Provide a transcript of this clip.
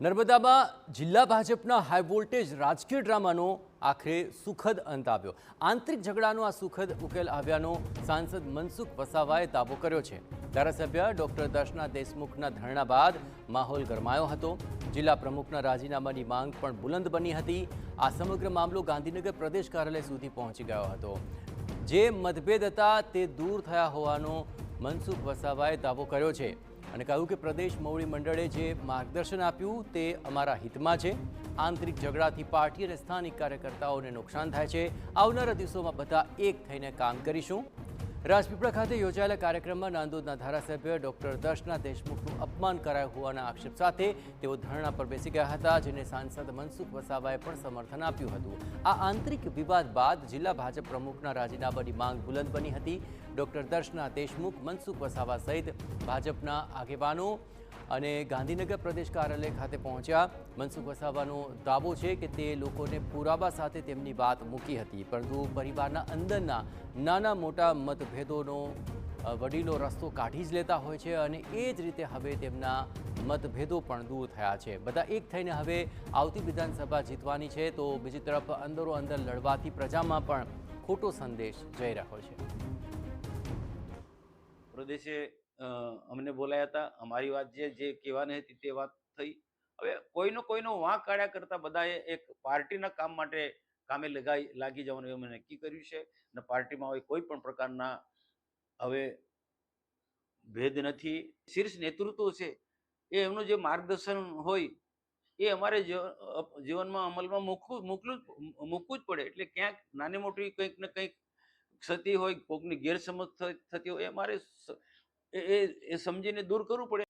નર્મદામાં જિલ્લા ભાજપના high voltage રાજકીય ડ્રામાનો આખરે સુખદ અંત આવ્યો। આંતરિક ઝઘડાનો આ સુખદ ઉકેલ આવ્યાનો સાંસદ મનસુખ વસાવાએ દાવો કર્યો છે। ધારાસભ્ય ડોક્ટર દર્શના દેશમુખના ધરણા બાદ માહોલ ગરમાયો હતો। જિલ્લા પ્રમુખના રાજીનામાની માંગ પણ બુલંદ બની હતી। આ સમગ્ર મામલો ગાંધીનગર પ્રદેશ કાર્યાલય સુધી પહોંચી ગયો હતો। જે મતભેદ હતા તે દૂર થયા હોવાનો મનસુખ વસાવાએ દાવો કર્યો છે અને કહ્યું કે પ્રદેશ મોવડી મંડળે જે માર્ગદર્શન આપ્યું તે અમારા હિતમાં છે। આંતરિક ઝઘડાથી પાર્ટી અને સ્થાનિક કાર્યકર્તાઓને નુકસાન થાય છે। આવનારા દિવસોમાં બધા એક થઈને કામ કરીશું। રાજપીપળા ખાતે યોજાયેલા કાર્યક્રમમાં નાંદોદના ધારાસભ્ય ડોક્ટર દર્શના દેશમુખનું અપમાન કરાયું હોવાના આક્ષેપ સાથે તેઓ ધરણા પર બેસી ગયા હતા, જેને સાંસદ મનસુખ વસાવાએ પણ સમર્થન આપ્યું હતું। આ આંતરિક વિવાદ બાદ જિલ્લા ભાજપ પ્રમુખના રાજીનામાની માંગ બુલંદ બની હતી। ડોક્ટર દર્શના દેશમુખ, મનસુખ વસાવા સહિત ભાજપના આગેવાનો અને ગાંધીનગર પ્રદેશ કાર્યાલય ખાતે પહોંચ્યા। મનસુખ વસાવાનો દાવો છે કે તે લોકોને પુરાવા સાથે તેમની વાત મૂકી હતી, પરંતુ પરિવારના અંદરના નાના મોટા મતભેદોનો વડીલો રસ્તો કાઢી જ લેતા હોય છે અને એ જ રીતે હવે તેમના મતભેદો પણ દૂર થયા છે। બધા એક થઈને હવે આવતી વિધાનસભા જીતવાની છે, તો બીજી તરફ અંદરો અંદર લડવાથી પ્રજામાં પણ ખોટો સંદેશ જઈ રહ્યો છે। પ્રદેશે અમને બોલાયા હતા। અમારી વાત જે કહેવાની હતી તે વાત થઈ। હવે કોઈનો વાંક કાઢ્યા કરતા બધાએ એક પાર્ટીના કામ માટે કામે લાગી જવાનું એવું મેં નક્કી કર્યું છે અને પાર્ટીમાં હવે કોઈ પણ પ્રકારના હવે ભેદ નથી। શીર્ષ નેતૃત્વ છે એ એમનું જે માર્ગદર્શન હોય એ અમારે જીવનમાં અમલમાં મૂકવું જ પડે। એટલે ક્યાંક નાની મોટી કંઈક ને કંઈક ક્ષતિ હોય, કોઈકની ગેરસમજ થતી હોય, એ અમારે એ સમજીને દૂર કરવું પડે।